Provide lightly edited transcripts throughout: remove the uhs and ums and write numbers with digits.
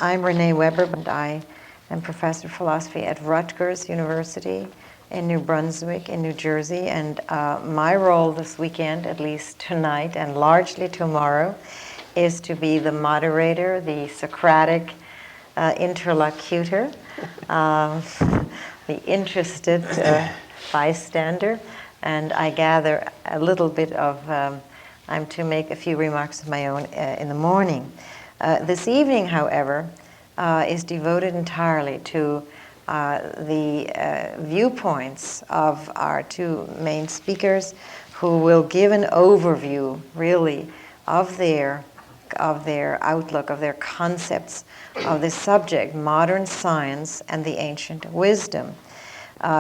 I'm Rene Weber, and I am professor of philosophy at Rutgers University in New Brunswick in New Jersey. And my role this weekend, at least tonight and largely tomorrow, is to be the moderator, the Socratic interlocutor, the interested bystander. And I gather a little bit of, I'm to make a few remarks of my own in the morning. This evening, however, is devoted entirely to the viewpoints of our two main speakers, who will give an overview, really, of their outlook, of their concepts of this subject, modern science and the ancient wisdom.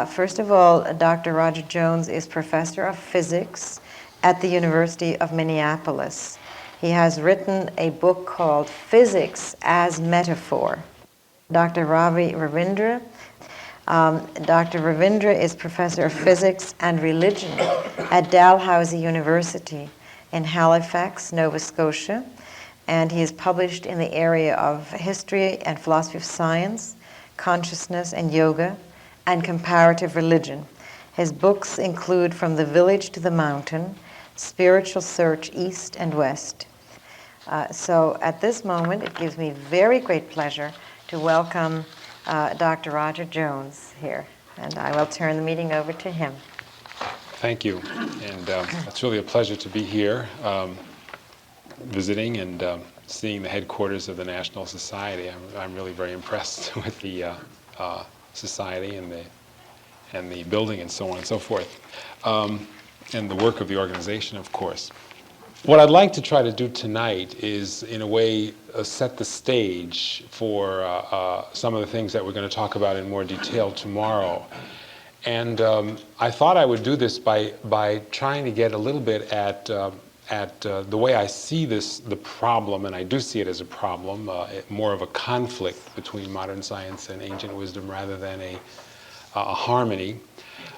First of all, Dr. Roger Jones is professor of physics at the University of Minneapolis. He has written a book called Physics as Metaphor. Dr. Ravi Ravindra. Dr. Ravindra is professor of physics and religion at Delhousie University in Halifax, Nova Scotia, and he is published in the area of history and philosophy of science, consciousness and yoga, and comparative religion. His books include From the Village to the Mountain, Spiritual Search East and West. So at this moment, it gives me very great pleasure to welcome Dr. Roger Jones here, and I will turn the meeting over to him. Thank you, and it's really a pleasure to be here, visiting and seeing the headquarters of the National Society. I'm really very impressed with the society and the building and so on and so forth, and the work of the organization, of course. What I'd like to try to do tonight is, in a way, set the stage for some of the things that we're going to talk about in more detail tomorrow. And I thought I would do this by trying to get a little bit at the way I see the problem, and I do see it as a problem, more of a conflict between modern science and ancient wisdom rather than a harmony,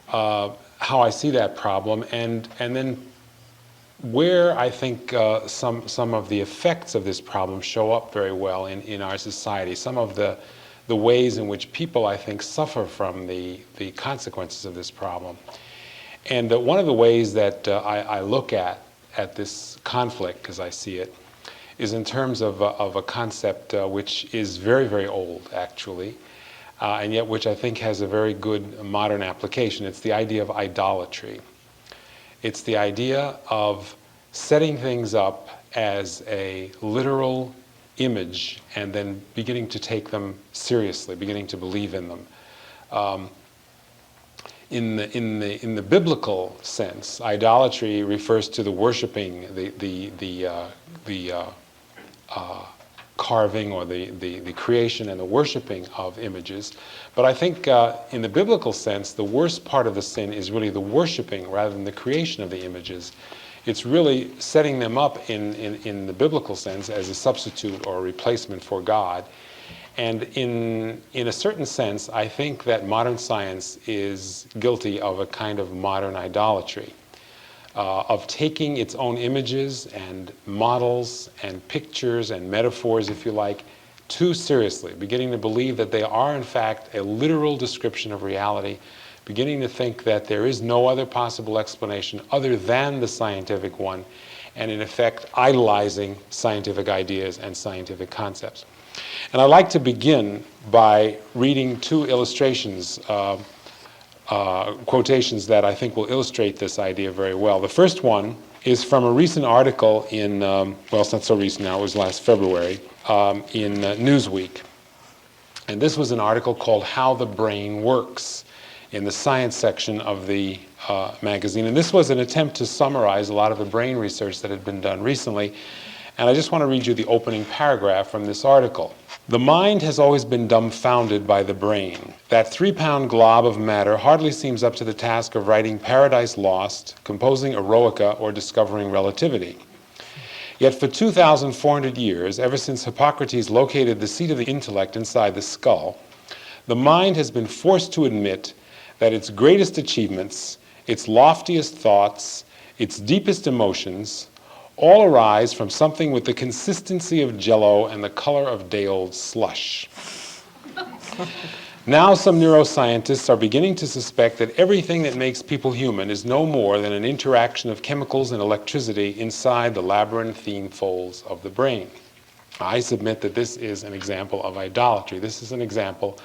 how I see that problem, and then where I think some of the effects of this problem show up very well in our society, some of the ways in which people, I think, suffer from the consequences of this problem. And one of the ways that I look at this conflict, as I see it, is in terms of a concept which is very, very old, actually, and yet which I think has a very good modern application. It's the idea of idolatry. It's the idea of setting things up as a literal image and then beginning to take them seriously, beginning to believe in them. In the biblical sense, idolatry refers to the worshiping, the carving or the creation and the worshiping of images. But I think in the biblical sense, the worst part of the sin is really the worshiping rather than the creation of the images. It's really setting them up in the biblical sense as a substitute or a replacement for God. And in a certain sense, I think that modern science is guilty of a kind of modern idolatry, of taking its own images and models and pictures and metaphors, if you like, too seriously, beginning to believe that they are in fact a literal description of reality, beginning to think that there is no other possible explanation other than the scientific one, and in effect idolizing scientific ideas and scientific concepts. And I'd like to begin by reading two illustrations, quotations that I think will illustrate this idea very well. The first one is from a recent article in, well, it's not so recent now, it was last February, in Newsweek. And this was an article called How the Brain Works in the science section of the magazine. And this was an attempt to summarize a lot of the brain research that had been done recently. And I just want to read you the opening paragraph from this article. The mind has always been dumbfounded by the brain. That 3-pound glob of matter hardly seems up to the task of writing Paradise Lost, composing Eroica, or discovering relativity. Yet for 2,400 years, ever since Hippocrates located the seat of the intellect inside the skull, the mind has been forced to admit that its greatest achievements, its loftiest thoughts, its deepest emotions, all arise from something with the consistency of jello and the color of day-old slush. Now some neuroscientists are beginning to suspect that everything that makes people human is no more than an interaction of chemicals and electricity inside the labyrinthine folds of the brain. I submit that this is an example of idolatry. This is an example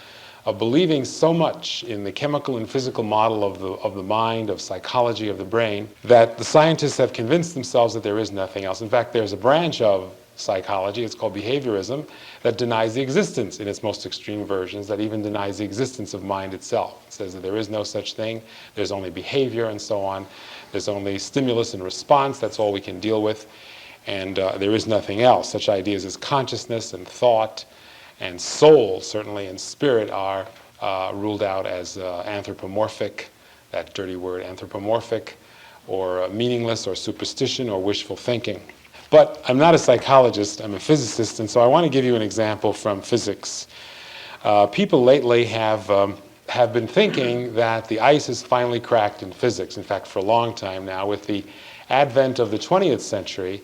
of believing so much in the chemical and physical model of the mind, of psychology of the brain, that the scientists have convinced themselves that there is nothing else. In fact, there's a branch of psychology, it's called behaviorism, that denies the existence in its most extreme versions, that even denies the existence of mind itself. It says that there is no such thing, there's only behavior and so on, there's only stimulus and response, that's all we can deal with, and there is nothing else. Such ideas as consciousness and thought and soul, certainly, and spirit are ruled out as anthropomorphic, that dirty word, anthropomorphic, or meaningless, or superstition, or wishful thinking. But I'm not a psychologist, I'm a physicist, and so I want to give you an example from physics. People lately have been thinking that the ice is finally cracked in physics. In fact, for a long time now, with the advent of the 20th century,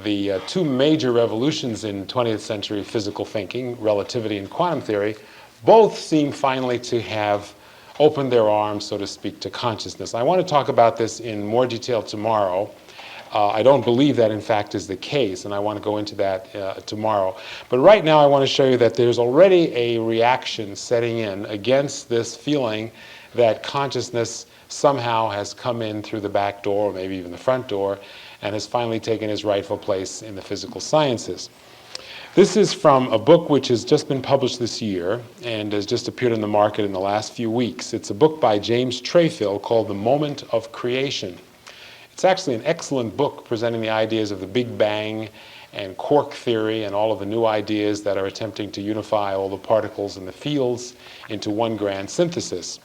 the two major revolutions in 20th century physical thinking, relativity and quantum theory, both seem finally to have opened their arms, so to speak, to consciousness. I want to talk about this in more detail tomorrow. I don't believe that, in fact, is the case, and I want to go into that tomorrow. But right now I want to show you that there's already a reaction setting in against this feeling that consciousness somehow has come in through the back door, or maybe even the front door, and has finally taken its rightful place in the physical sciences. This is from a book which has just been published this year and has just appeared in the market in the last few weeks. It's a book by James Trayfill called The Moment of Creation. It's actually an excellent book presenting the ideas of the Big Bang and quark theory and all of the new ideas that are attempting to unify all the particles and the fields into one grand synthesis.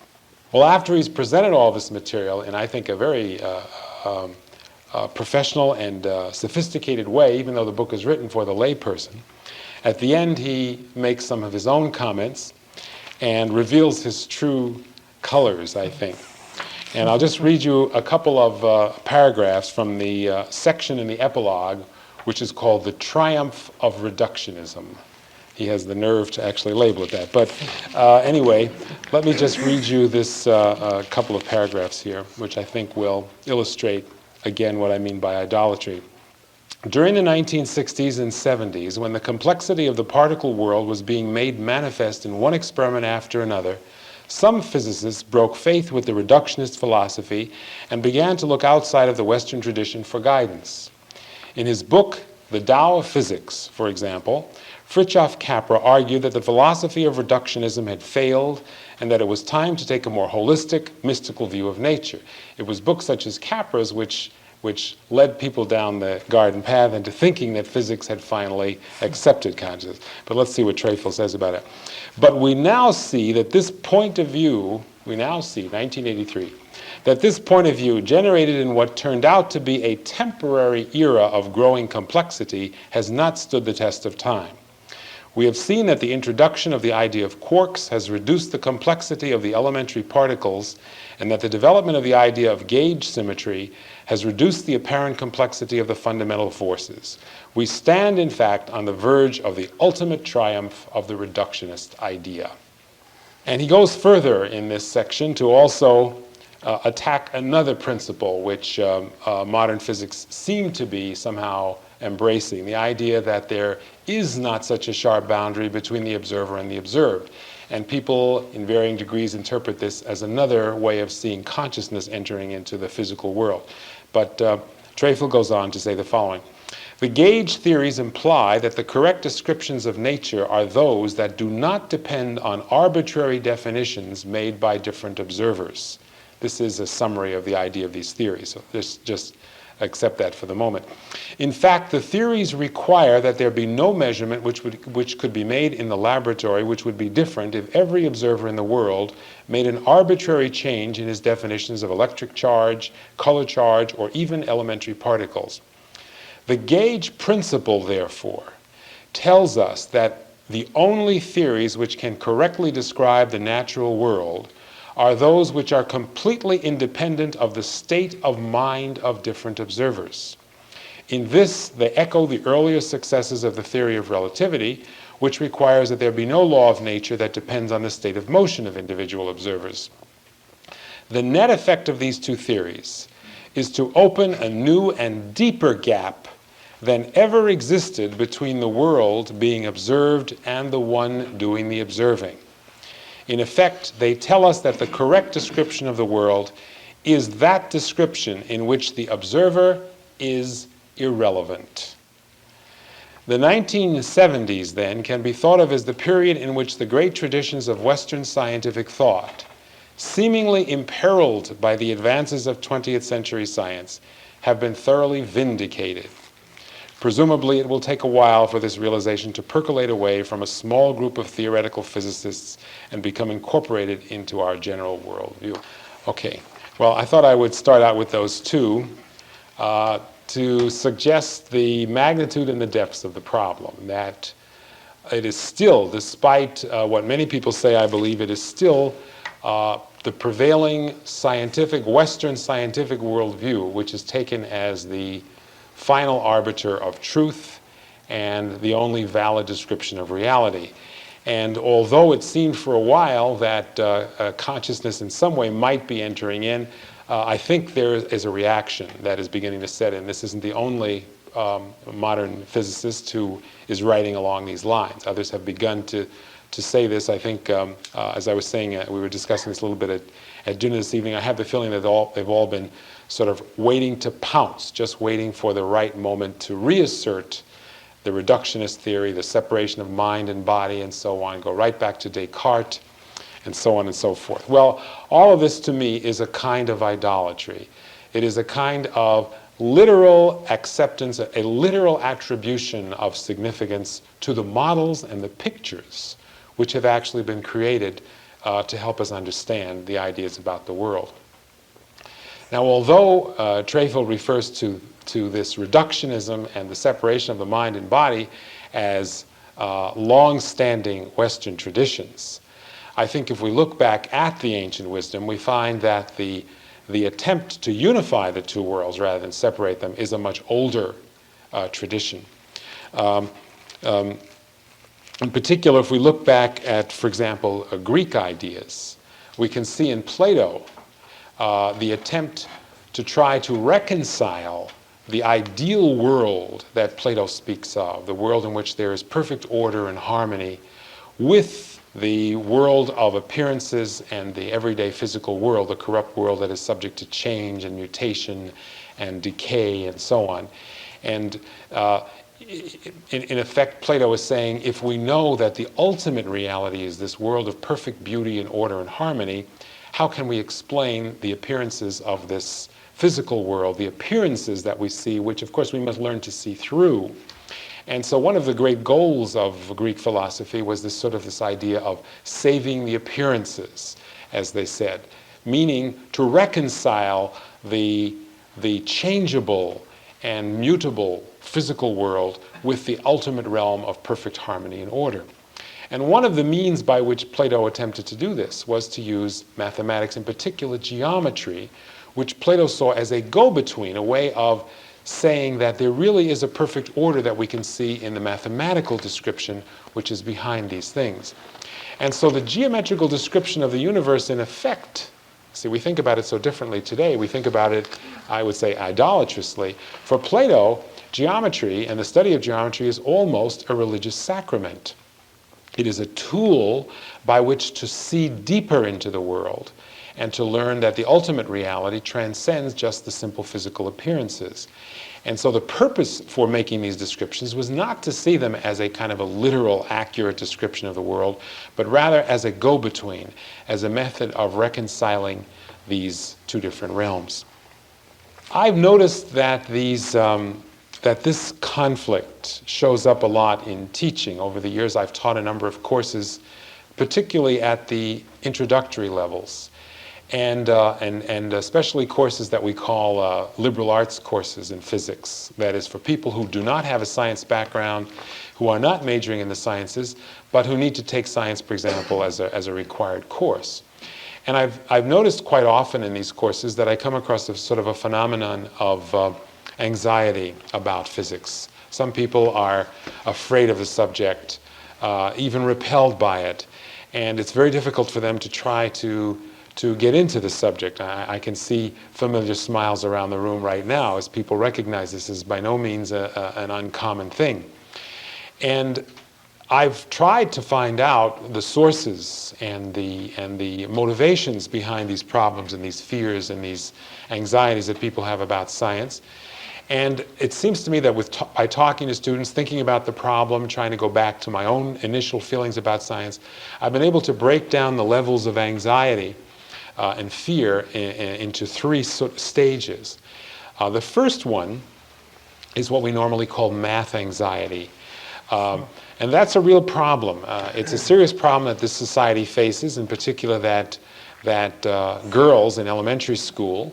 Well, after he's presented all this material in, I think, a very professional and sophisticated way, even though the book is written for the layperson, at the end he makes some of his own comments and reveals his true colors, I think. And I'll just read you a couple of paragraphs from the section in the epilogue, which is called The Triumph of Reductionism. He has the nerve to actually label it that. But anyway, let me just read you this couple of paragraphs here, which I think will illustrate, again, what I mean by idolatry. During the 1960s and 70s, when the complexity of the particle world was being made manifest in one experiment after another, some physicists broke faith with the reductionist philosophy and began to look outside of the Western tradition for guidance. In his book, The Tao of Physics, for example, Fritjof Capra argued that the philosophy of reductionism had failed and that it was time to take a more holistic, mystical view of nature. It was books such as Capra's which led people down the garden path into thinking that physics had finally accepted consciousness. But let's see what Trayfill says about it. But we now see that this point of view, 1983, that this point of view, generated in what turned out to be a temporary era of growing complexity, has not stood the test of time. We have seen that the introduction of the idea of quarks has reduced the complexity of the elementary particles, and that the development of the idea of gauge symmetry has reduced the apparent complexity of the fundamental forces. We stand, in fact, on the verge of the ultimate triumph of the reductionist idea. And he goes further in this section to also attack another principle which modern physics seem to be somehow embracing, the idea that there is not such a sharp boundary between the observer and the observed. And people in varying degrees interpret this as another way of seeing consciousness entering into the physical world. But Trayfill goes on to say the following. The gauge theories imply that the correct descriptions of nature are those that do not depend on arbitrary definitions made by different observers. This is a summary of the idea of these theories, so just accept that for the moment. In fact, the theories require that there be no measurement which could be made in the laboratory which would be different if every observer in the world made an arbitrary change in his definitions of electric charge, color charge, or even elementary particles. The gauge principle, therefore, tells us that the only theories which can correctly describe the natural world are those which are completely independent of the state of mind of different observers. In this, they echo the earlier successes of the theory of relativity, which requires that there be no law of nature that depends on the state of motion of individual observers. The net effect of these two theories is to open a new and deeper gap than ever existed between the world being observed and the one doing the observing. In effect, they tell us that the correct description of the world is that description in which the observer is irrelevant. The 1970s, then, can be thought of as the period in which the great traditions of Western scientific thought, seemingly imperiled by the advances of 20th century science, have been thoroughly vindicated. Presumably, it will take a while for this realization to percolate away from a small group of theoretical physicists and become incorporated into our general worldview. Okay, well, I thought I would start out with those two to suggest the magnitude and the depths of the problem, that it is still, despite what many people say, I believe, it is still the prevailing scientific, Western scientific worldview, which is taken as the final arbiter of truth and the only valid description of reality. And although it seemed for a while that consciousness in some way might be entering in, I think there is a reaction that is beginning to set in. This isn't the only modern physicist who is writing along these lines. Others have begun to say this. I think, as I was saying, we were discussing this a little bit at dinner this evening. I have the feeling that they've all been sort of waiting to pounce, just waiting for the right moment to reassert the reductionist theory, the separation of mind and body, and so on, go right back to Descartes, and so on and so forth. Well, all of this to me is a kind of idolatry. It is a kind of literal acceptance, a literal attribution of significance to the models and the pictures which have actually been created to help us understand the ideas about the world. Now, although Trefel refers to this reductionism and the separation of the mind and body as long-standing Western traditions, I think if we look back at the ancient wisdom, we find that the attempt to unify the two worlds rather than separate them is a much older tradition. In particular, if we look back at, for example, Greek ideas, we can see in Plato the attempt to try to reconcile the ideal world that Plato speaks of, the world in which there is perfect order and harmony, with the world of appearances and the everyday physical world, the corrupt world that is subject to change and mutation and decay and so on. And in effect, Plato is saying, if we know that the ultimate reality is this world of perfect beauty and order and harmony, how can we explain the appearances of this physical world, the appearances that we see, which of course we must learn to see through? And so one of the great goals of Greek philosophy was this idea of saving the appearances, as they said, meaning to reconcile the changeable and mutable physical world with the ultimate realm of perfect harmony and order. And one of the means by which Plato attempted to do this was to use mathematics, in particular geometry, which Plato saw as a go-between, a way of saying that there really is a perfect order that we can see in the mathematical description which is behind these things. And so the geometrical description of the universe, in effect, see, we think about it so differently today. We think about it, I would say, idolatrously. For Plato, geometry and the study of geometry is almost a religious sacrament. It is a tool by which to see deeper into the world and to learn that the ultimate reality transcends just the simple physical appearances. And so the purpose for making these descriptions was not to see them as a kind of a literal, accurate description of the world, but rather as a go-between, as a method of reconciling these two different realms. I've noticed that this conflict shows up a lot in teaching. Over the years, I've taught a number of courses, particularly at the introductory levels, and especially courses that we call liberal arts courses in physics. That is, for people who do not have a science background, who are not majoring in the sciences, but who need to take science, for example, as a required course. And I've noticed quite often in these courses that I come across a sort of a phenomenon of anxiety about physics. Some people are afraid of the subject, even repelled by it, and it's very difficult for them to try to get into the subject. I can see familiar smiles around the room right now as people recognize this is by no means an uncommon thing. And I've tried to find out the sources and the motivations behind these problems and these fears and these anxieties that people have about science. And it seems to me that by talking to students, thinking about the problem, trying to go back to my own initial feelings about science, I've been able to break down the levels of anxiety and fear into three stages. The first one is what we normally call math anxiety. And that's a real problem. It's a serious problem that this society faces, in particular that girls in elementary school,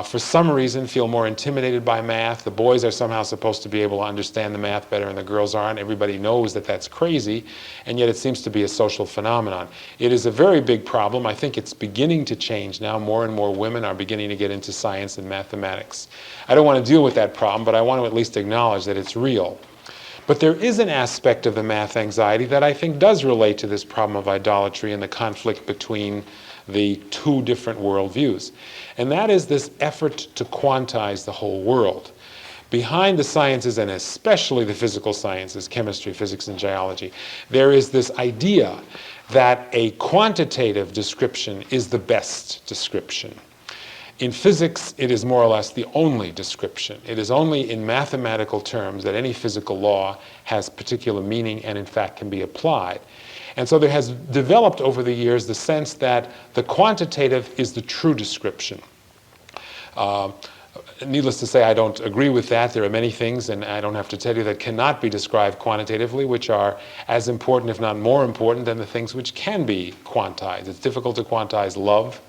for some reason, feel more intimidated by math. The boys are somehow supposed to be able to understand the math better and the girls aren't. Everybody knows that that's crazy, and yet it seems to be a social phenomenon. It is a very big problem. I think it's beginning to change now. More and more women are beginning to get into science and mathematics. I don't want to deal with that problem, but I want to at least acknowledge that it's real. But there is an aspect of the math anxiety that I think does relate to this problem of idolatry and the conflict between the two different worldviews. And that is this effort to quantize the whole world. Behind the sciences, and especially the physical sciences, chemistry, physics, and geology, there is this idea that a quantitative description is the best description. In physics, it is more or less the only description. It is only in mathematical terms that any physical law has particular meaning and in fact can be applied. And so there has developed over the years the sense that the quantitative is the true description. Needless to say, I don't agree with that. There are many things, and I don't have to tell you, that cannot be described quantitatively, which are as important, if not more important, than the things which can be quantized. It's difficult to quantize love,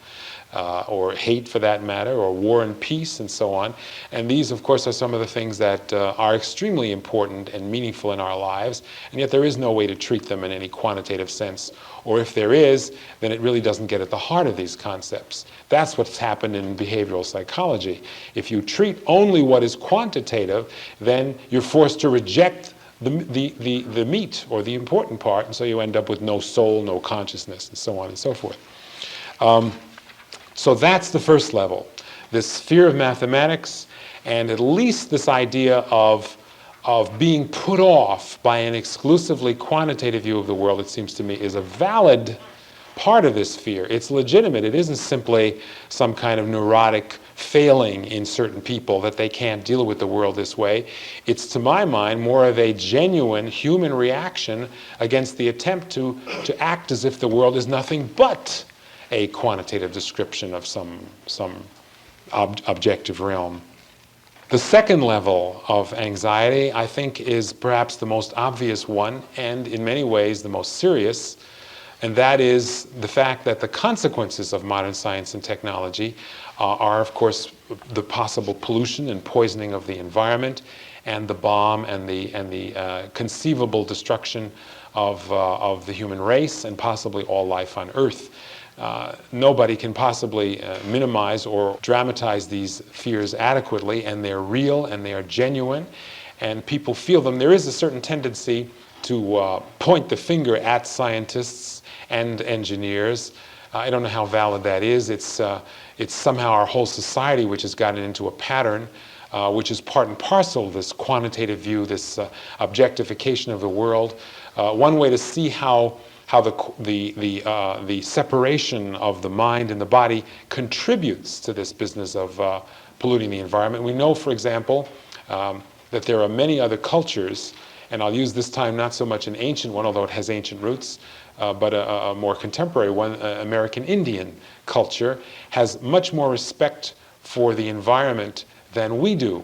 or hate for that matter, or war and peace, and so on. And these, of course, are some of the things that are extremely important and meaningful in our lives, and yet there is no way to treat them in any quantitative sense. Or if there is, then it really doesn't get at the heart of these concepts. That's what's happened in behavioral psychology. If you treat only what is quantitative, then you're forced to reject the meat, or the important part, and so you end up with no soul, no consciousness, and so on and so forth. So that's the first level, this fear of mathematics, and at least this idea of being put off by an exclusively quantitative view of the world, it seems to me, is a valid part of this fear. It's legitimate. It isn't simply some kind of neurotic failing in certain people that they can't deal with the world this way. It's, to my mind, more of a genuine human reaction against the attempt to act as if the world is nothing but a quantitative description of some objective realm. The second level of anxiety, I think, is perhaps the most obvious one, and in many ways the most serious, and that is the fact that the consequences of modern science and technology are, of course, the possible pollution and poisoning of the environment, and the bomb and the conceivable destruction of the human race and possibly all life on Earth. Nobody can possibly minimize or dramatize these fears adequately, and they're real and they are genuine, and people feel them. There is a certain tendency to point the finger at scientists and engineers. I don't know how valid that is. It's somehow our whole society which has gotten into a pattern which is part and parcel of this quantitative view, this objectification of the world. One way to see how the separation of the mind and the body contributes to this business of polluting the environment. We know, for example, that there are many other cultures, and I'll use this time not so much an ancient one, although it has ancient roots, but a more contemporary one. American Indian culture has much more respect for the environment than we do.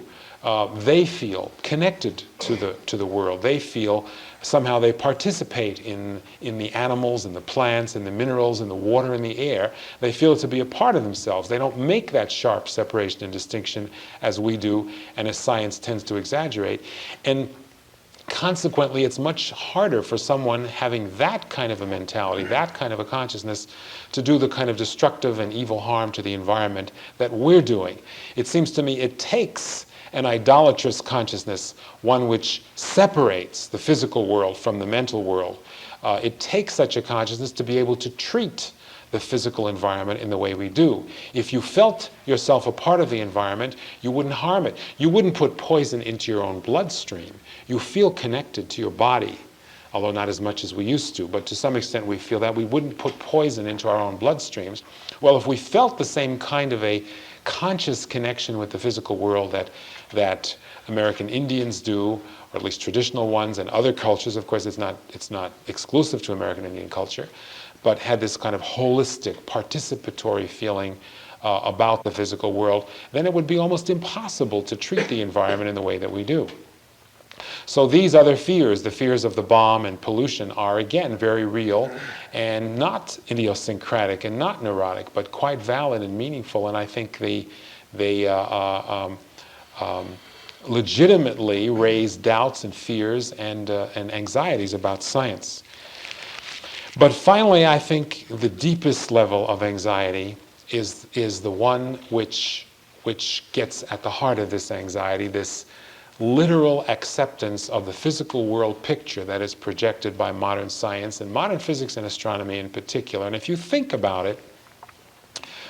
They feel connected to the world. They feel somehow they participate in the animals and the plants and the minerals and the water and the air. They feel it to be a part of themselves. They don't make that sharp separation and distinction as we do, and as science tends to exaggerate. And consequently, it's much harder for someone having that kind of a mentality, that kind of a consciousness, to do the kind of destructive and evil harm to the environment that we're doing. It seems to me it takes an idolatrous consciousness, one which separates the physical world from the mental world. It takes such a consciousness to be able to treat the physical environment in the way we do. If you felt yourself a part of the environment, you wouldn't harm it. You wouldn't put poison into your own bloodstream. You feel connected to your body, although not as much as we used to, but to some extent we feel that. We wouldn't put poison into our own bloodstreams. Well, if we felt the same kind of a conscious connection with the physical world that American Indians do, or at least traditional ones, and other cultures, of course it's not exclusive to American Indian culture, but had this kind of holistic, participatory feeling about the physical world, then it would be almost impossible to treat the environment in the way that we do. So these other fears, the fears of the bomb and pollution, are again very real and not idiosyncratic and not neurotic, but quite valid and meaningful. And I think they legitimately raise doubts and fears and anxieties about science. But finally, I think the deepest level of anxiety is the one which gets at the heart of this anxiety, this literal acceptance of the physical world picture that is projected by modern science and modern physics and astronomy in particular. And if you think about it,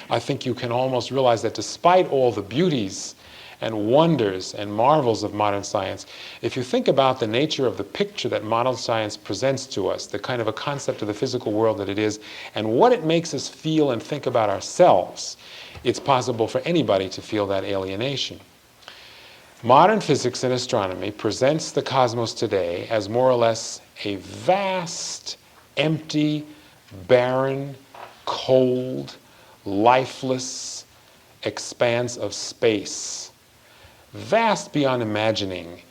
I think you can almost realize that despite all the beauties and wonders and marvels of modern science, if you think about the nature of the picture that modern science presents to us, the kind of a concept of the physical world that it is, and what it makes us feel and think about ourselves, it's possible for anybody to feel that alienation. Modern physics and astronomy presents the cosmos today as more or less a vast, empty, barren, cold, lifeless expanse of space. Vast beyond imagining.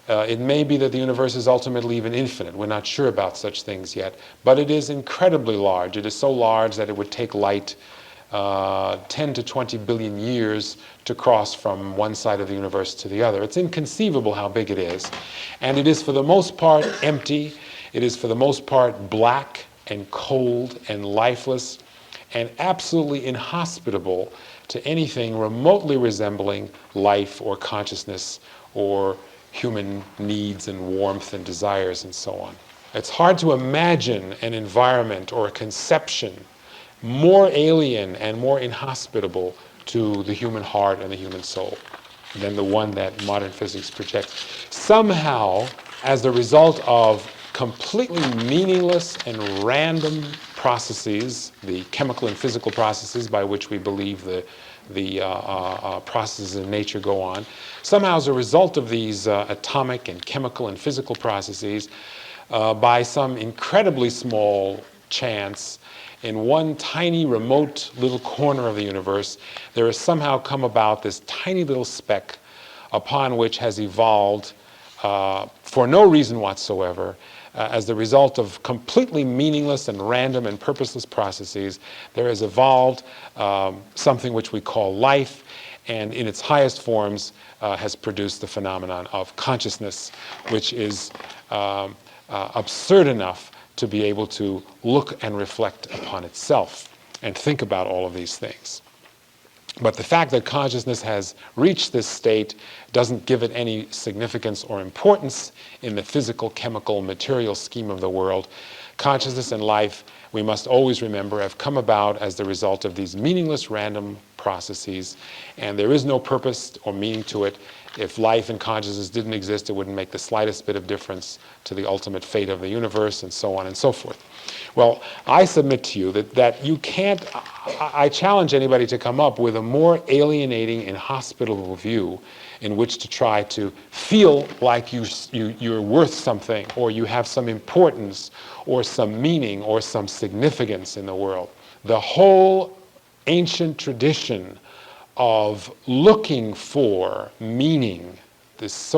It may be that the universe is ultimately even infinite. We're not sure about such things yet. But it is incredibly large. It is so large that it would take light 10 to 20 billion years to cross from one side of the universe to the other. It's inconceivable how big it is. And it is for the most part empty. It is for the most part black and cold and lifeless and absolutely inhospitable to anything remotely resembling life or consciousness or human needs and warmth and desires and so on. It's hard to imagine an environment or a conception more alien and more inhospitable to the human heart and the human soul than the one that modern physics projects. Somehow, as the result of completely meaningless and random processes, the chemical and physical processes by which we believe the processes in nature go on, somehow as a result of these atomic and chemical and physical processes, by some incredibly small chance, in one tiny remote little corner of the universe, there has somehow come about this tiny little speck upon which has evolved, for no reason whatsoever, as the result of completely meaningless and random and purposeless processes, there has evolved something which we call life, and in its highest forms has produced the phenomenon of consciousness, which is absurd enough to be able to look and reflect upon itself and think about all of these things. But the fact that consciousness has reached this state doesn't give it any significance or importance in the physical, chemical, material scheme of the world. Consciousness and life, we must always remember, have come about as the result of these meaningless, random processes, and there is no purpose or meaning to it. If life and consciousness didn't exist, it wouldn't make the slightest bit of difference to the ultimate fate of the universe, and so on and so forth. Well, I submit to you that you can't, I challenge anybody to come up with a more alienating and hospitable view in which to try to feel like you're worth something, or you have some importance, or some meaning, or some significance in the world. The whole ancient tradition of looking for meaning, this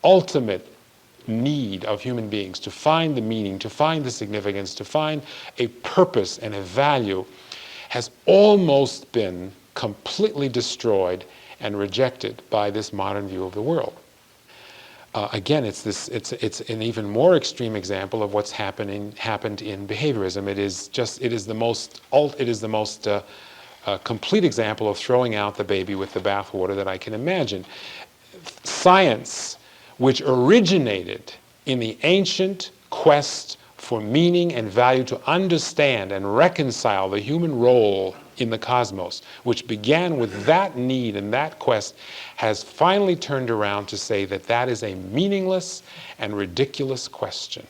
ultimate need of human beings to find the meaning, to find the significance, to find a purpose and a value, has almost been completely destroyed and rejected by this modern view of the world. Again, it's an even more extreme example of what's happened in behaviorism. It is the most complete example of throwing out the baby with the bathwater that I can imagine. Science, which originated in the ancient quest for meaning and value to understand and reconcile the human role in the cosmos, which began with that need and that quest, has finally turned around to say that that is a meaningless and ridiculous question.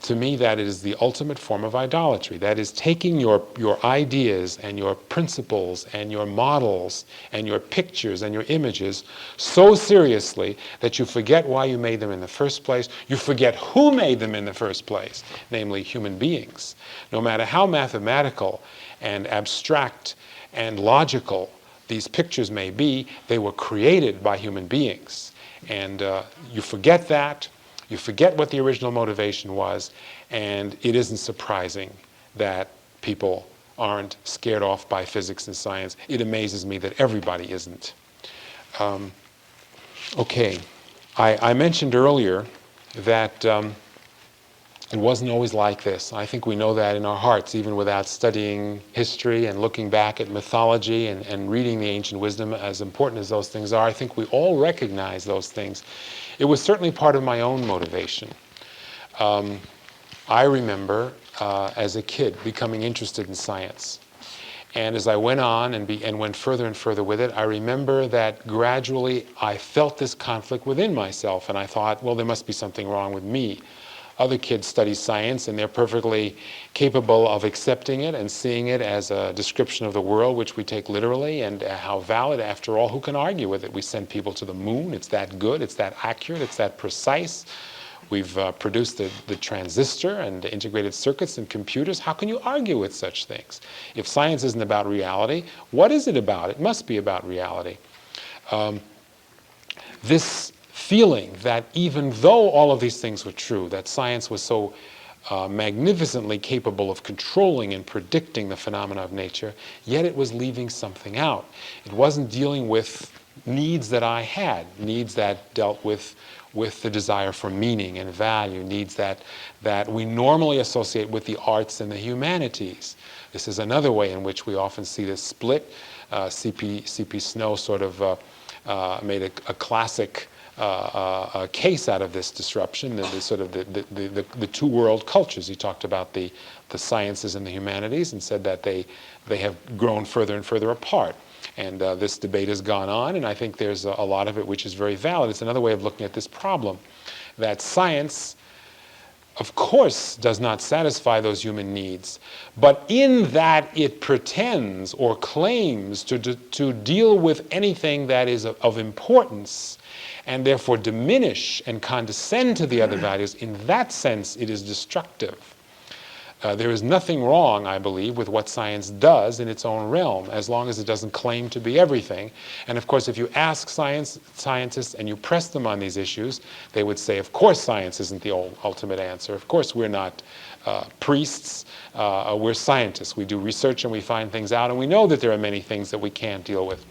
To me, that is the ultimate form of idolatry. That is taking your ideas and your principles and your models and your pictures and your images so seriously that you forget why you made them in the first place. You forget who made them in the first place, namely human beings. No matter how mathematical and abstract and logical these pictures may be, they were created by human beings. And you forget that. You forget what the original motivation was, and it isn't surprising that people aren't scared off by physics and science. It amazes me that everybody isn't. Okay, I mentioned earlier that it wasn't always like this. I think we know that in our hearts, even without studying history and looking back at mythology and reading the ancient wisdom, as important as those things are. I think we all recognize those things. It was certainly part of my own motivation. I remember as a kid becoming interested in science. And as I went on and went further and further with it, I remember that gradually I felt this conflict within myself, and I thought, well, there must be something wrong with me. Other kids study science, and they're perfectly capable of accepting it and seeing it as a description of the world, which we take literally, and how valid. After all, who can argue with it? We send people to the moon. It's that good. It's that accurate. It's that precise. We've produced the transistor and the integrated circuits and computers. How can you argue with such things? If science isn't about reality, what is it about? It must be about reality. This feeling that even though all of these things were true, that science was so magnificently capable of controlling and predicting the phenomena of nature, yet it was leaving something out. It wasn't dealing with needs that I had, needs that dealt with the desire for meaning and value, needs that we normally associate with the arts and the humanities. This is another way in which we often see this split. C.P. Snow sort of made a classic a case out of this disruption, the two world cultures. He talked about the sciences and the humanities and said that they have grown further and further apart. And this debate has gone on, and I think there's a lot of it which is very valid. It's another way of looking at this problem, that science, of course, does not satisfy those human needs, but in that it pretends or claims to deal with anything that is of importance, and therefore diminish and condescend to the other values, in that sense it is destructive. There is nothing wrong, I believe, with what science does in its own realm, as long as it doesn't claim to be everything. And of course, if you ask scientists and you press them on these issues, they would say, of course science isn't the ultimate answer. Of course we're not priests, we're scientists. We do research and we find things out, and we know that there are many things that we can't deal with.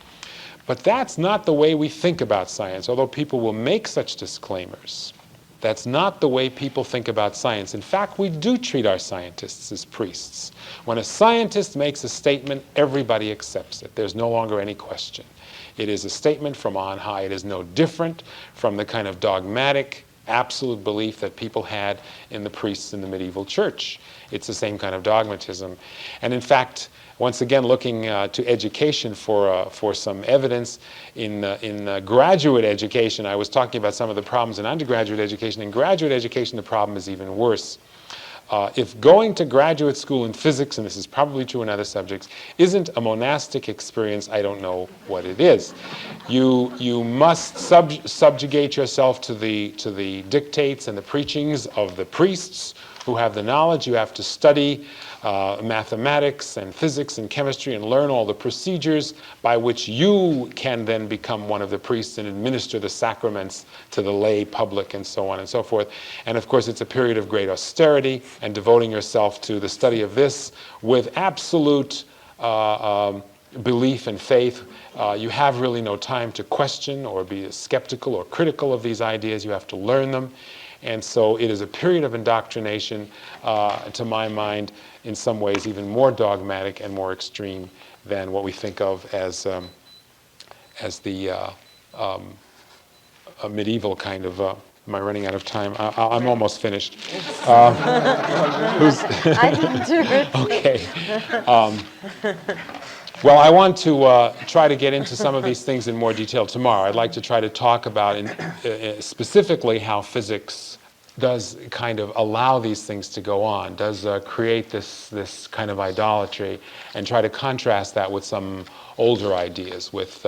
But that's not the way we think about science, although people will make such disclaimers. That's not the way people think about science. In fact, we do treat our scientists as priests. When a scientist makes a statement, everybody accepts it. There's no longer any question. It is a statement from on high. It is no different from the kind of dogmatic, absolute belief that people had in the priests in the medieval church. It's the same kind of dogmatism. And in fact, once again, looking to education for some evidence in graduate education. I was talking about some of the problems in undergraduate education. In graduate education, the problem is even worse. If going to graduate school in physics, and this is probably true in other subjects, isn't a monastic experience, I don't know what it is. You must subjugate yourself to the dictates and the preachings of the priests who have the knowledge. You have to study mathematics and physics and chemistry and learn all the procedures by which you can then become one of the priests and administer the sacraments to the lay public and so on and so forth. And of course it's a period of great austerity and devoting yourself to the study of this with absolute belief and faith. You have really no time to question or be skeptical or critical of these ideas. You have to learn them. And so it is a period of indoctrination, to my mind, in some ways even more dogmatic and more extreme than what we think of as the a medieval kind of. Am I running out of time? I'm almost finished. I didn't do it. Okay. Well, I want to try to get into some of these things in more detail tomorrow. I'd like to try to talk about specifically how physics does kind of allow these things to go on, does create this kind of idolatry, and try to contrast that with some older ideas, with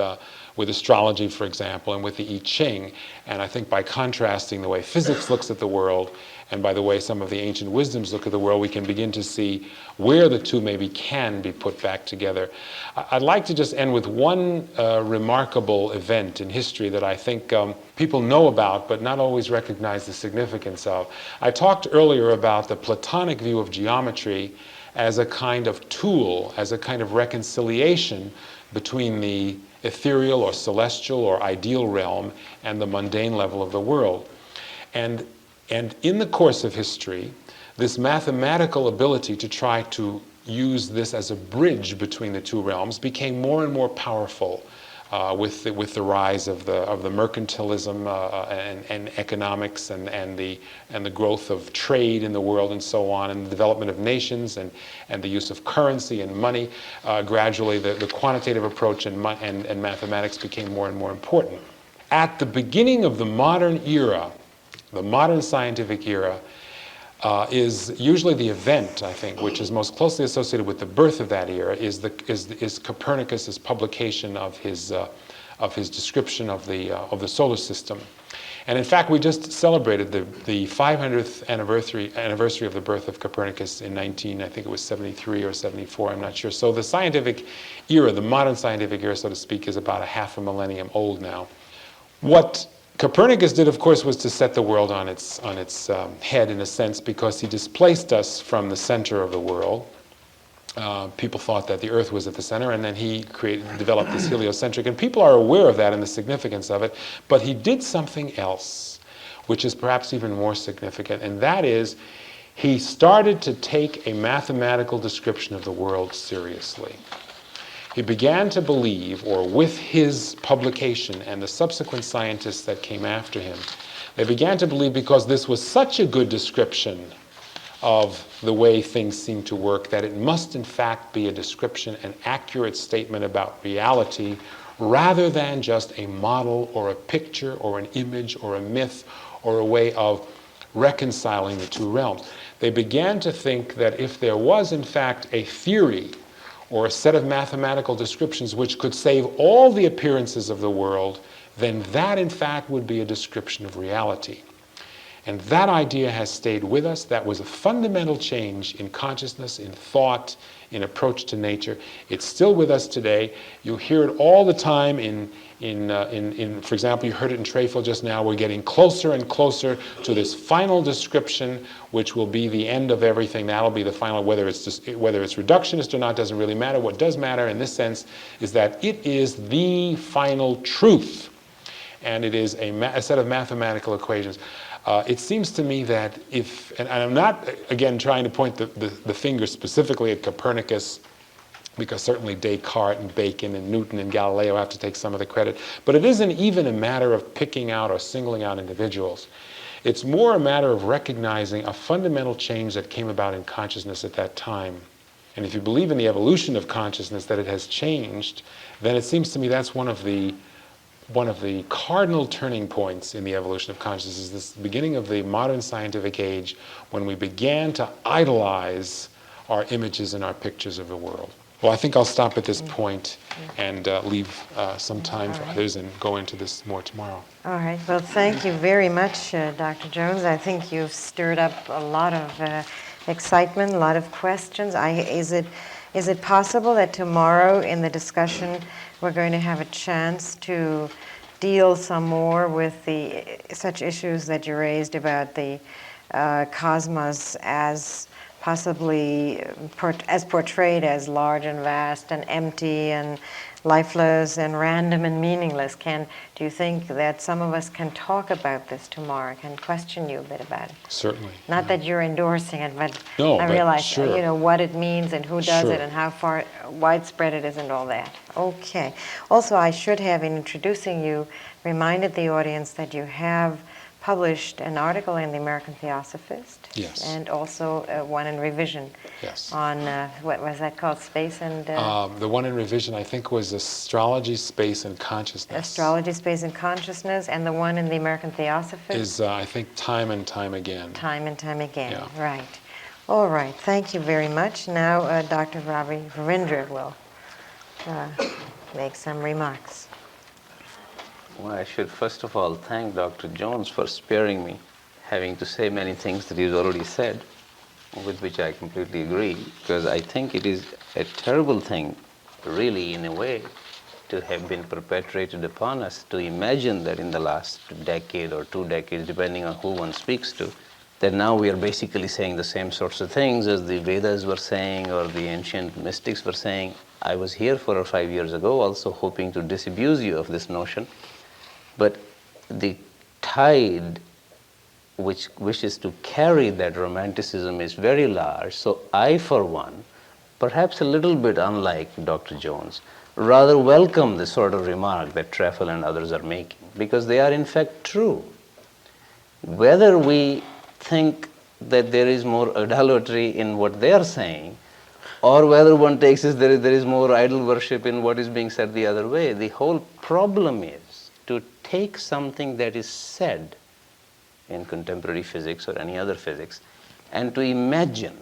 astrology, for example, and with the I Ching. And I think by contrasting the way physics looks at the world and by the way some of the ancient wisdoms look at the world, we can begin to see where the two maybe can be put back together. I'd like to just end with one remarkable event in history that I think people know about but not always recognize the significance of. I talked earlier about the Platonic view of geometry as a kind of tool, as a kind of reconciliation between the ethereal or celestial or ideal realm and the mundane level of the world. And in the course of history, this mathematical ability to try to use this as a bridge between the two realms became more and more powerful with the rise of the mercantilism and economics and the growth of trade in the world and so on, and the development of nations and the use of currency and money. Gradually, the quantitative approach and mathematics became more and more important. At the beginning of the modern era, the modern scientific era, is usually the event, I think, which is most closely associated with the birth of that era, is Copernicus's publication of his description of the solar system. And in fact, we just celebrated the 500th anniversary of the birth of Copernicus in I think it was 73 or 74, I'm not sure. So the scientific era, the modern scientific era, so to speak, is about a half a millennium old now. What Copernicus did, of course, was to set the world on its head, in a sense, because he displaced us from the center of the world. People thought that the Earth was at the center, and then he developed this heliocentric, and people are aware of that and the significance of it, but he did something else, which is perhaps even more significant, and that is he started to take a mathematical description of the world seriously. He began to believe, or with his publication and the subsequent scientists that came after him, they began to believe, because this was such a good description of the way things seem to work, that it must in fact be a description, an accurate statement about reality, rather than just a model or a picture or an image or a myth or a way of reconciling the two realms. They began to think that if there was in fact a theory or a set of mathematical descriptions which could save all the appearances of the world, then that in fact would be a description of reality. And that idea has stayed with us. That was a fundamental change in consciousness, in thought, in approach to nature. It's still with us today. You hear it all the time for example, you heard it in Trefil just now. We're getting closer and closer to this final description, which will be the end of everything. That'll be the final, whether it's reductionist or not doesn't really matter. What does matter in this sense is that it is the final truth, and it is a set of mathematical equations. It seems to me that and I'm not, again, trying to point the finger specifically at Copernicus, because certainly Descartes and Bacon and Newton and Galileo have to take some of the credit, but it isn't even a matter of picking out or singling out individuals. It's more a matter of recognizing a fundamental change that came about in consciousness at that time. And if you believe in the evolution of consciousness, that it has changed, then it seems to me that's one of the cardinal turning points in the evolution of consciousness, is this beginning of the modern scientific age, when we began to idolize our images and our pictures of the world. Well, I think I'll stop at this point and leave some time for others and go into this more tomorrow. All right. Well, thank you very much, Dr. Jones. I think you've stirred up a lot of excitement, a lot of questions. Is it possible that tomorrow in the discussion we're going to have a chance to deal some more with such issues that you raised about the cosmos as possibly as portrayed as large and vast and empty and lifeless and random and meaningless. Do you think that some of us can talk about this tomorrow, can question you a bit about it? Certainly. Not that you're endorsing it, but No, I but realize sure. What it means and who does Sure. it and how far widespread it is and all that. Okay. Also, I should have, in introducing you, reminded the audience that you have published an article in the American Theosophist. Yes. And also one in revision. Yes. On, what was that called, space and... The one in revision, I think, was Astrology, Space, and Consciousness. Astrology, Space, and Consciousness, and the one in the American Theosophist? Is, I think, Time and Time Again. Time and Time Again, Yeah. right. All right, thank you very much. Now Dr. Ravi Ravindra will make some remarks. Well, I should first of all thank Dr. Jones for sparing me having to say many things that he's already said, with which I completely agree, because I think it is a terrible thing, really, in a way, to have been perpetrated upon us, to imagine that in the last decade or 2 decades, depending on who one speaks to, that now we are basically saying the same sorts of things as the Vedas were saying or the ancient mystics were saying. I was here 4 or 5 years ago also hoping to disabuse you of this notion, but the tide which wishes to carry that romanticism is very large. So I, for one, perhaps a little bit unlike Dr. Jones, rather welcome the sort of remark that Treffel and others are making, because they are in fact true. Whether we think that there is more idolatry in what they are saying, or whether one takes it there is more idol worship in what is being said the other way, the whole problem is to take something that is said in contemporary physics or any other physics, and to imagine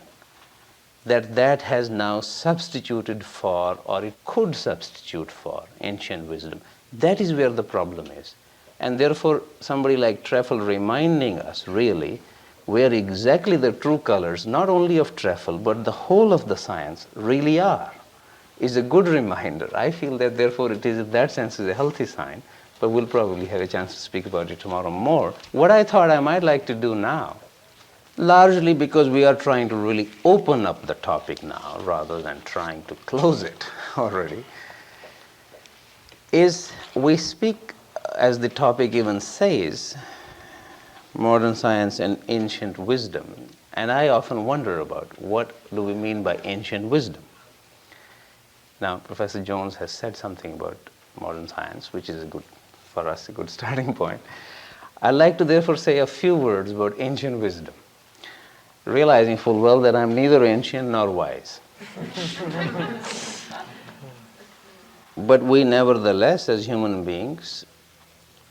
that that has now substituted for, or it could substitute for, ancient wisdom. That is where the problem is. And therefore, somebody like Treffel reminding us, really, where exactly the true colors, not only of Treffel, but the whole of the science really are, is a good reminder. I feel that therefore it is, in that sense, is a healthy sign, but we'll probably have a chance to speak about it tomorrow more. What I thought I might like to do now, largely because we are trying to really open up the topic now rather than trying to close it already, is we speak, as the topic even says, modern science and ancient wisdom. And I often wonder about what do we mean by ancient wisdom. Now, Professor Jones has said something about modern science, which is for us a good starting point. I'd like to therefore say a few words about ancient wisdom, realizing full well that I'm neither ancient nor wise. But we nevertheless, as human beings,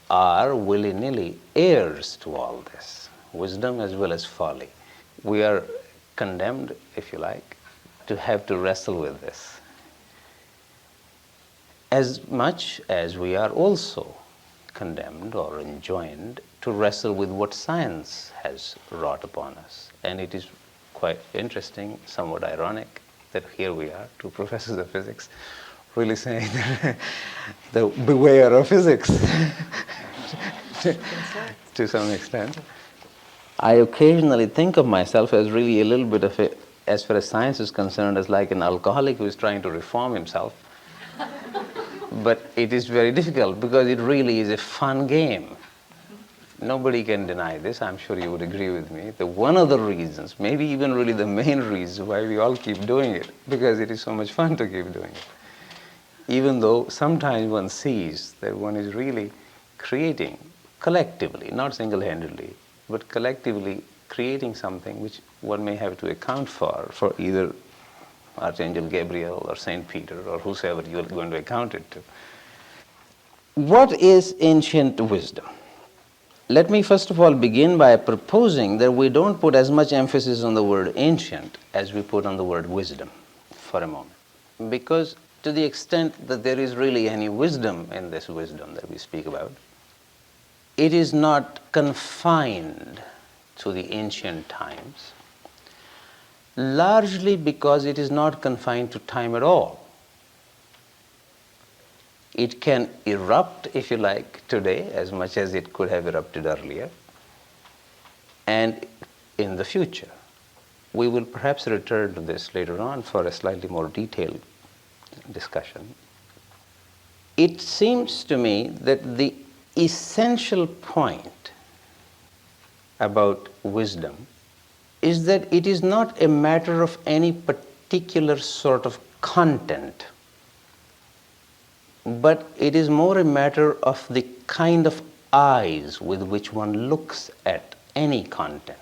are willy-nilly heirs to all this, wisdom as well as folly. We are condemned, if you like, to have to wrestle with this, as much as we are also condemned or enjoined to wrestle with what science has wrought upon us. And it is quite interesting, somewhat ironic, that here we are, 2 professors of physics, really saying the beware of physics to some extent. I occasionally think of myself as really a little bit of a, as far as science is concerned, as like an alcoholic who is trying to reform himself. But it is very difficult because it really is a fun game. Nobody can deny this. I'm sure you would agree with me. The one of the reasons, maybe even really the main reason why we all keep doing it, because it is so much fun to keep doing it. Even though sometimes one sees that one is really creating collectively, not single-handedly, but collectively creating something which one may have to account for either Archangel Gabriel or Saint Peter or whosoever you are going to account it to. What is ancient wisdom? Let me first of all begin by proposing that we don't put as much emphasis on the word ancient as we put on the word wisdom for a moment. Because to the extent that there is really any wisdom in this wisdom that we speak about, it is not confined to the ancient times, largely because it is not confined to time at all. It can erupt, if you like, today as much as it could have erupted earlier, and in the future. we will perhaps return to this later on for a slightly more detailed discussion. It seems to me that the essential point about wisdom is that it is not a matter of any particular sort of content, but it is more a matter of the kind of eyes with which one looks at any content.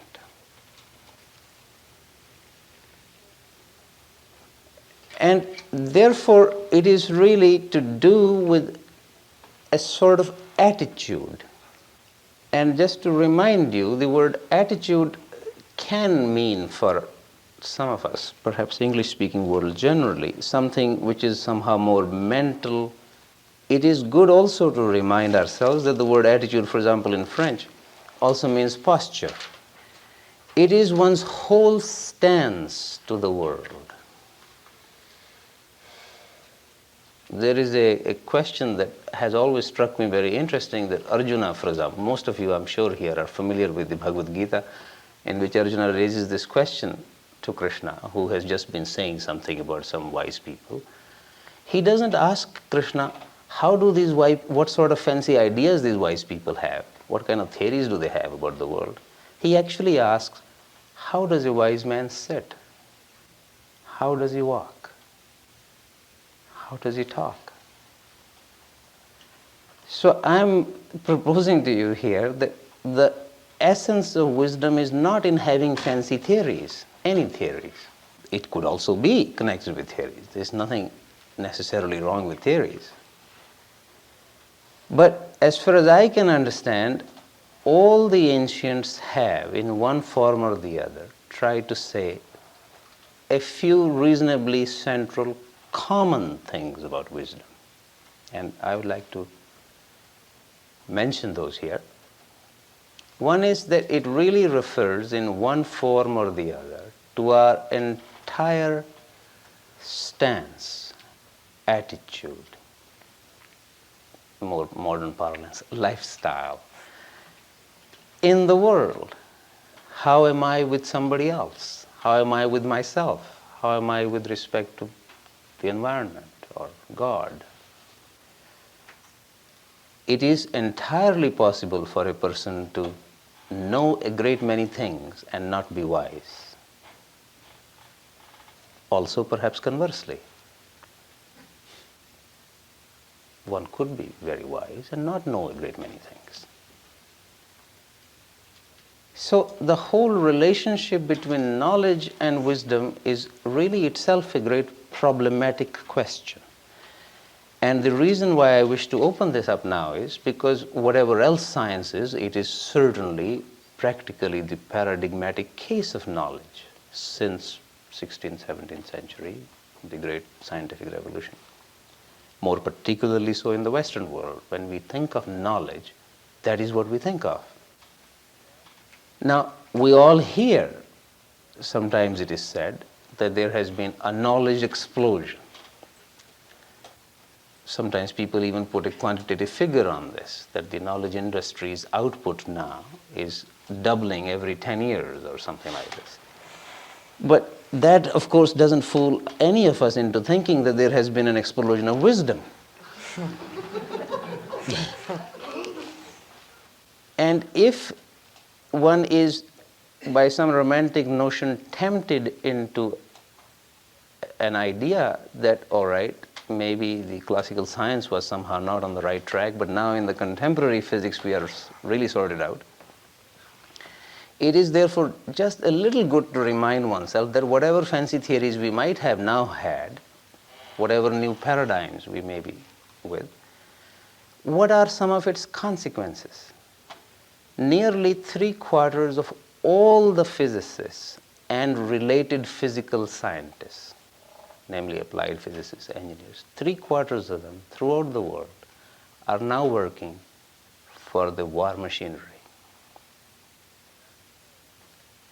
And therefore, it is really to do with a sort of attitude. And just to remind you, the word attitude can mean for some of us, perhaps English-speaking world generally, something which is somehow more mental. It is good also to remind ourselves that the word attitude, for example, in French, also means posture. It is one's whole stance to the world. There is a question that has always struck me very interesting, that Arjuna, for example, most of you I'm sure here are familiar with the Bhagavad Gita, in which Arjuna raises this question to Krishna, who has just been saying something about some wise people. He doesn't ask Krishna, what sort of fancy ideas these wise people have, what kind of theories do they have about the world. He actually asks, how does a wise man sit? How does he walk? How does he talk? So I'm proposing to you here that the essence of wisdom is not in having fancy theories, any theories. It could also be connected with theories. There's nothing necessarily wrong with theories. But as far as I can understand, all the ancients have, in one form or the other, tried to say a few reasonably central common things about wisdom. And I would like to mention those here. One is that it really refers in one form or the other to our entire stance, attitude, more modern parlance, lifestyle, in the world. How am I with somebody else? How am I with myself? How am I with respect to the environment or God? It is entirely possible for a person to know a great many things and not be wise. Also, perhaps conversely, one could be very wise and not know a great many things. So the whole relationship between knowledge and wisdom is really itself a great problematic question. And the reason why I wish to open this up now is because whatever else science is, it is certainly practically the paradigmatic case of knowledge since 16th, 17th century, the great scientific revolution. More particularly so in the Western world. When we think of knowledge, that is what we think of. Now, we all hear, sometimes it is said, that there has been a knowledge explosion. Sometimes people even put a quantitative figure on this, that the knowledge industry's output now is doubling every 10 years or something like this. But that, of course, doesn't fool any of us into thinking that there has been an explosion of wisdom. And if one is, by some romantic notion, tempted into an idea that, all right, maybe the classical science was somehow not on the right track, but now in the contemporary physics we are really sorted out. It is therefore just a little good to remind oneself that whatever fancy theories we might have now had, whatever new paradigms we may be with, what are some of its consequences? Nearly 3/4 of all the physicists and related physical scientists, namely applied physicists, engineers, 3/4 of them throughout the world are now working for the war machinery.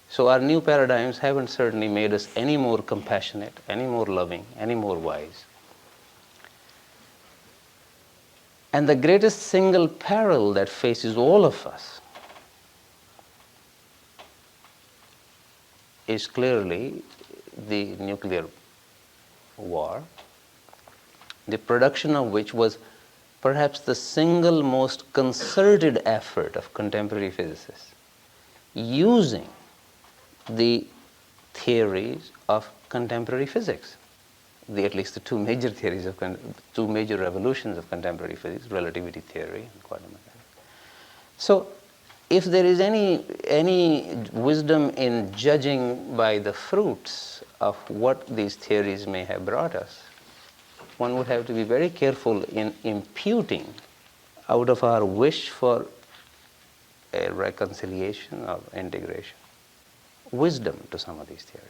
So our new paradigms haven't certainly made us any more compassionate, any more loving, any more wise. And the greatest single peril that faces all of us is clearly the nuclear war, the production of which was perhaps the single most concerted effort of contemporary physicists, using the theories of contemporary physics, at least the two major theories of two major revolutions of contemporary physics, relativity theory and quantum mechanics. So, if there is any wisdom in judging by the fruits of what these theories may have brought us, one would have to be very careful in imputing, out of our wish for a reconciliation or integration, wisdom to some of these theories.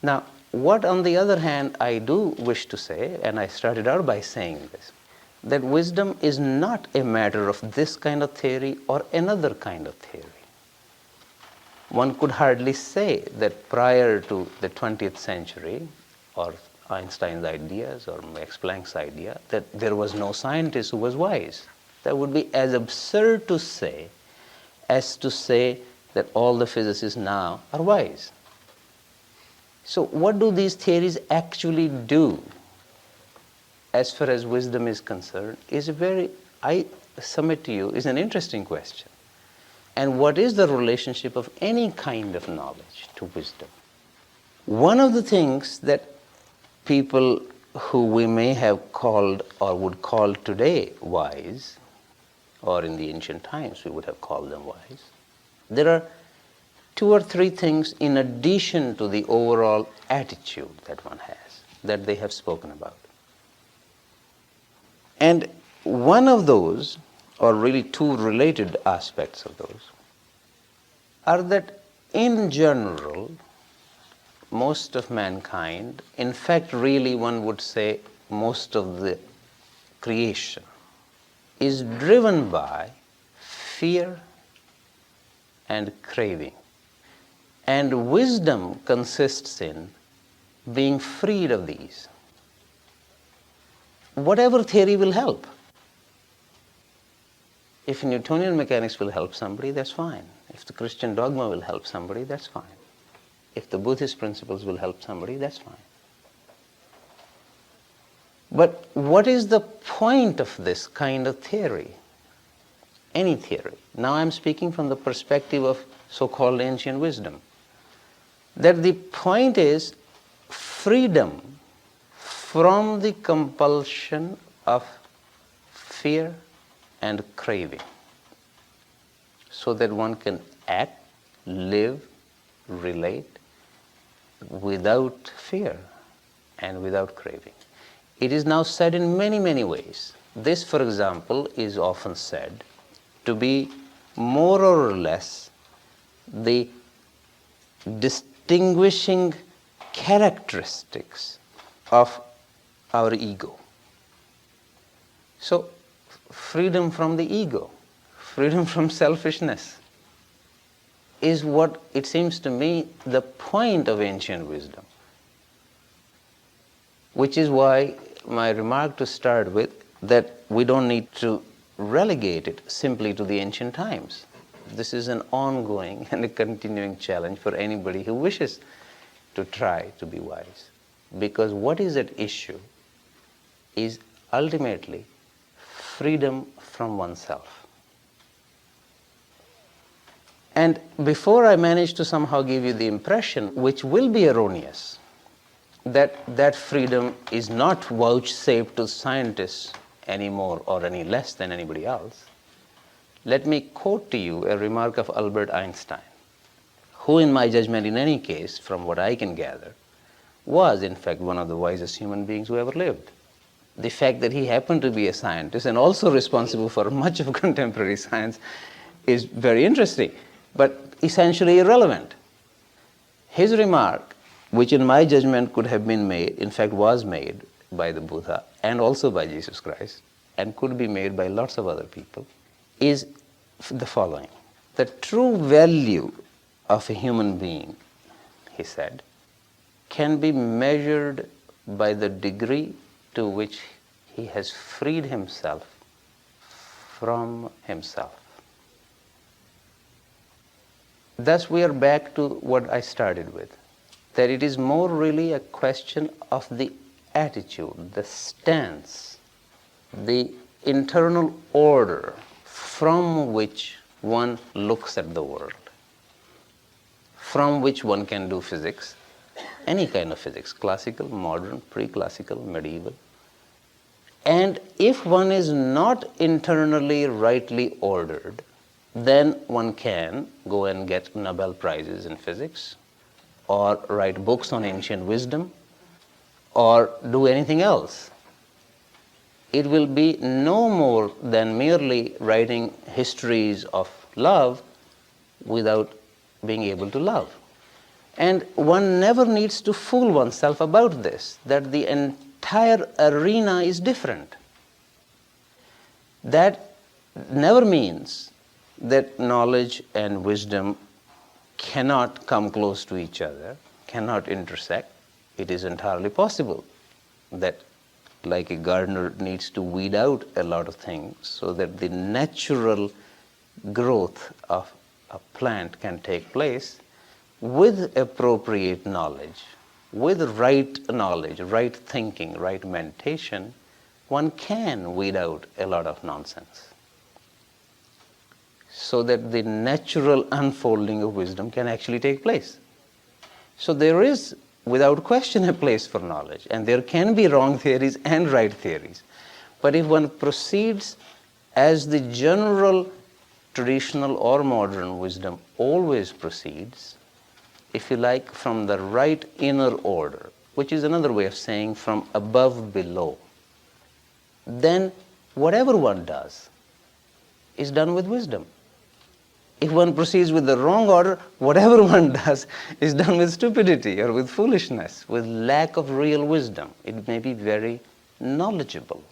Now, what on the other hand I do wish to say, and I started out by saying this, that wisdom is not a matter of this kind of theory or another kind of theory. One could hardly say that prior to the 20th century, or Einstein's ideas or Max Planck's idea, that there was no scientist who was wise. That would be as absurd to say as to say that all the physicists now are wise. So what do these theories actually do as far as wisdom is concerned is I submit to you, is an interesting question. And what is the relationship of any kind of knowledge to wisdom? One of the things that people who we may have called or would call today wise, or in the ancient times we would have called them wise, there are two or three things in addition to the overall attitude that one has, that they have spoken about. And one of those, or really two related aspects of those, are that in general, most of mankind, in fact really one would say most of the creation, is driven by fear and craving. And wisdom consists in being freed of these. Whatever theory will help. If Newtonian mechanics will help somebody, that's fine. If the Christian dogma will help somebody, that's fine. If the Buddhist principles will help somebody, that's fine. But what is the point of this kind of theory? Any theory. Now I'm speaking from the perspective of so-called ancient wisdom. That the point is freedom from the compulsion of fear and craving, so that one can act, live, relate without fear and without craving. It is now said in many, many ways. This, for example, is often said to be more or less the distinguishing characteristics of our ego. So, freedom from the ego, freedom from selfishness, is what it seems to me the point of ancient wisdom. Which is why my remark to start with, that we don't need to relegate it simply to the ancient times. This is an ongoing and a continuing challenge for anybody who wishes to try to be wise. Because what is at issue is ultimately freedom from oneself. And before I manage to somehow give you the impression, which will be erroneous, that freedom is not vouchsafed to scientists any more or any less than anybody else, let me quote to you a remark of Albert Einstein, who in my judgment in any case, from what I can gather, was in fact one of the wisest human beings who ever lived. The fact that he happened to be a scientist and also responsible for much of contemporary science is very interesting, but essentially irrelevant. His remark, which in my judgment could have been made, in fact was made by the Buddha and also by Jesus Christ, and could be made by lots of other people, is the following. The true value of a human being, he said, can be measured by the degree to which he has freed himself from himself. Thus we are back to what I started with, that it is more really a question of the attitude, the stance, the internal order from which one looks at the world, from which one can do physics, any kind of physics, classical, modern, pre-classical, medieval. And if one is not internally rightly ordered, then one can go and get Nobel Prizes in physics, or write books on ancient wisdom, or do anything else. It will be no more than merely writing histories of love without being able to love. And one never needs to fool oneself about this, that the entire arena is different. That never means that knowledge and wisdom cannot come close to each other, cannot intersect. It is entirely possible that, like a gardener needs to weed out a lot of things so that the natural growth of a plant can take place, with appropriate knowledge, with right knowledge, right thinking, right meditation, one can weed out a lot of nonsense, so that the natural unfolding of wisdom can actually take place. So there is, without question, a place for knowledge, and there can be wrong theories and right theories. But if one proceeds as the general traditional or modern wisdom always proceeds, if you like, from the right inner order, which is another way of saying from above below, then whatever one does is done with wisdom. If one proceeds with the wrong order, whatever one does is done with stupidity or with foolishness, with lack of real wisdom. It may be very knowledgeable.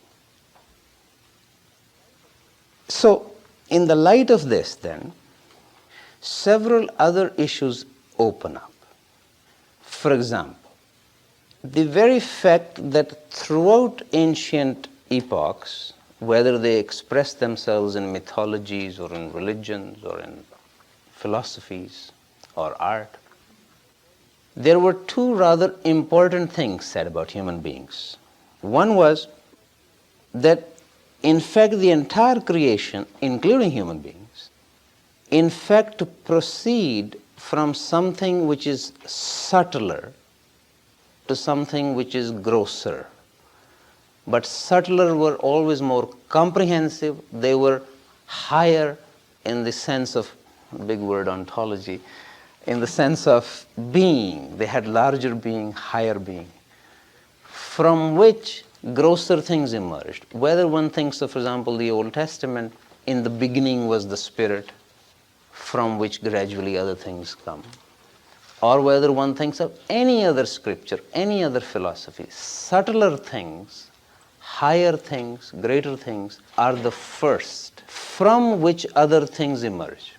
So, in the light of this, then, several other issues open up. For example, the very fact that throughout ancient epochs, whether they express themselves in mythologies or in religions or in philosophies or art, there were two rather important things said about human beings. One was that, in fact, the entire creation, including human beings, in fact proceed from something which is subtler to something which is grosser. But subtler were always more comprehensive. They were higher in the sense of, big word, ontology, in the sense of being. They had larger being, higher being, from which grosser things emerged. Whether one thinks of, for example, the Old Testament, in the beginning was the Spirit, from which gradually other things come, or whether one thinks of any other scripture, any other philosophy, subtler things, higher things, greater things are the first from which other things emerge.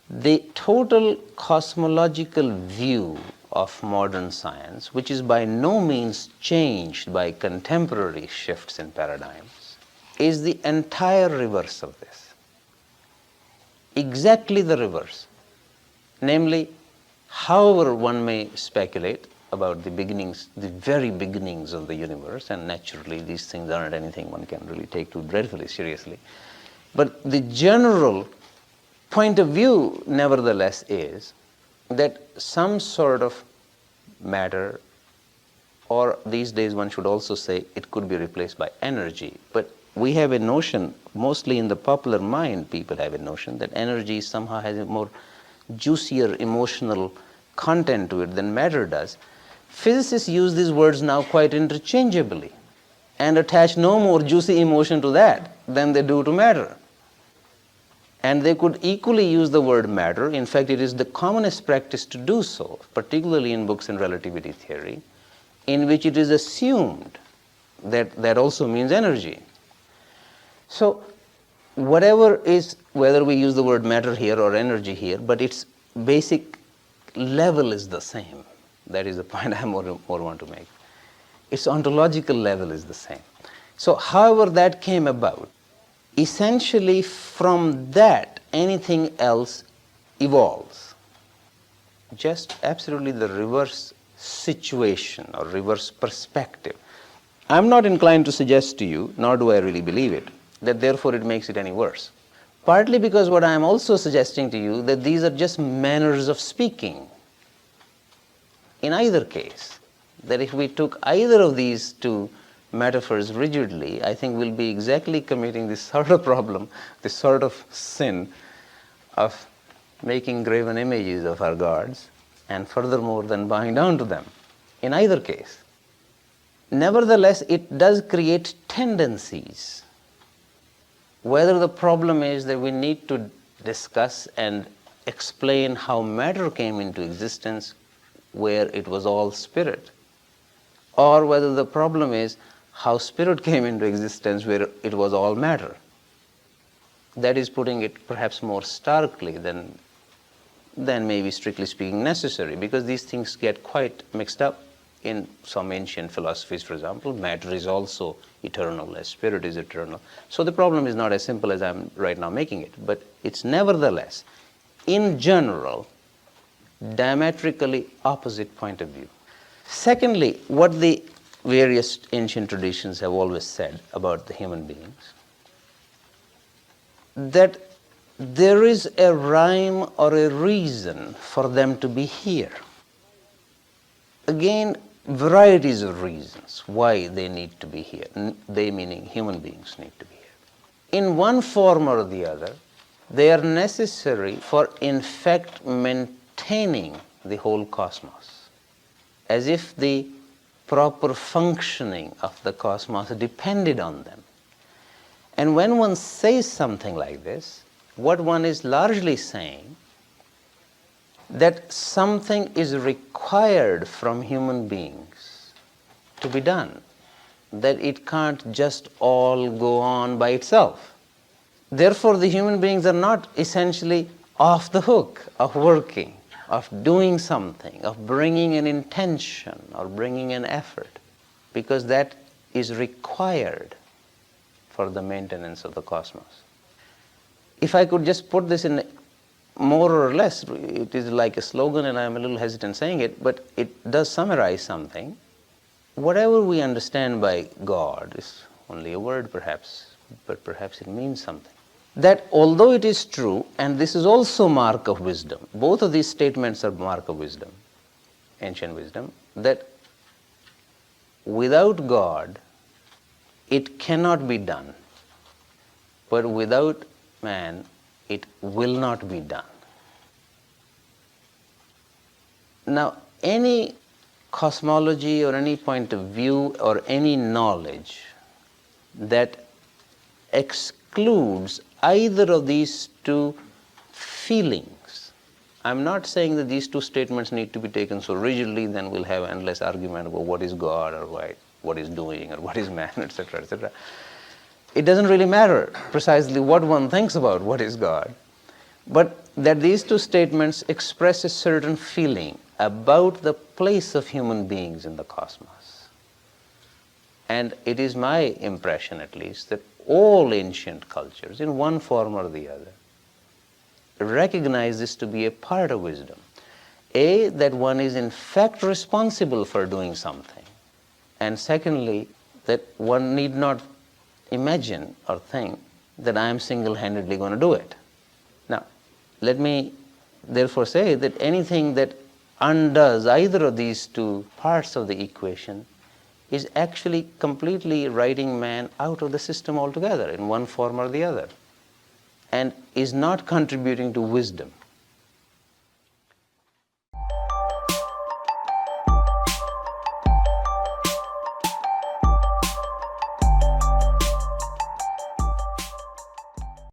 The total cosmological view of modern science, which is by no means changed by contemporary shifts in paradigms, is the entire reverse of this. Exactly the reverse. Namely, however one may speculate about the beginnings, the very beginnings of the universe, and naturally these things aren't anything one can really take too dreadfully seriously, but the general point of view, nevertheless, is that some sort of matter, or these days one should also say it could be replaced by energy, but we have a notion, mostly in the popular mind, people have a notion that energy somehow has a more juicier emotional content to it than matter does. Physicists use these words now quite interchangeably and attach no more juicy emotion to that than they do to matter. And they could equally use the word matter. In fact, it is the commonest practice to do so, particularly in books in relativity theory, in which it is assumed that that also means energy. So whatever is, whether we use the word matter here or energy here, but its basic level is the same. That is the point I more want to make. Its ontological level is the same. So however that came about, essentially from that anything else evolves. just absolutely the reverse situation or reverse perspective. I'm not inclined to suggest to you, nor do I really believe it, that therefore it makes it any worse. Partly because what I'm also suggesting to you that these are just manners of speaking. In either case, that if we took either of these two metaphors rigidly, I think we'll be exactly committing this sort of problem, this sort of sin of making graven images of our gods, and furthermore then bowing down to them. In either case. Nevertheless, it does create tendencies. Whether the problem is that we need to discuss and explain how matter came into existence where it was all spirit, or whether the problem is how spirit came into existence where it was all matter. That is putting it perhaps more starkly than maybe strictly speaking necessary, because these things get quite mixed up in some ancient philosophies. For example, matter is also eternal as spirit is eternal. So the problem is not as simple as I'm right now making it, but it's nevertheless, in general, diametrically opposite point of view. Secondly, what the various ancient traditions have always said about the human beings, that there is a rhyme or a reason for them to be here. Again, varieties of reasons why they need to be here. They meaning human beings need to be here. In one form or the other, they are necessary for in fact maintaining the whole cosmos, as if the proper functioning of the cosmos depended on them. And when one says something like this, what one is largely saying that something is required from human beings to be done, that it can't just all go on by itself. Therefore, the human beings are not essentially off the hook of working, of doing something, of bringing an intention or bringing an effort, because that is required for the maintenance of the cosmos. If I could just put this in more or less, it is like a slogan and I'm a little hesitant saying it, but it does summarize something. Whatever we understand by God is only a word perhaps, but perhaps it means something. That although it is true, and this is also mark of wisdom, both of these statements are mark of wisdom, ancient wisdom, that without God it cannot be done, but without man it will not be done. Now, any cosmology or any point of view or any knowledge that excludes either of these two feelings, I'm not saying that these two statements need to be taken so rigidly, then we'll have endless argument about what is God or what is doing or what is man, etc., etc. It doesn't really matter precisely what one thinks about what is God, but that these two statements express a certain feeling about the place of human beings in the cosmos. And it is my impression, at least, that all ancient cultures, in one form or the other, recognize this to be a part of wisdom. A, that one is in fact responsible for doing something, and secondly, that one need not imagine or think that I am single-handedly going to do it. Now, let me therefore say that anything that undoes either of these two parts of the equation is actually completely writing man out of the system altogether in one form or the other, and is not contributing to wisdom.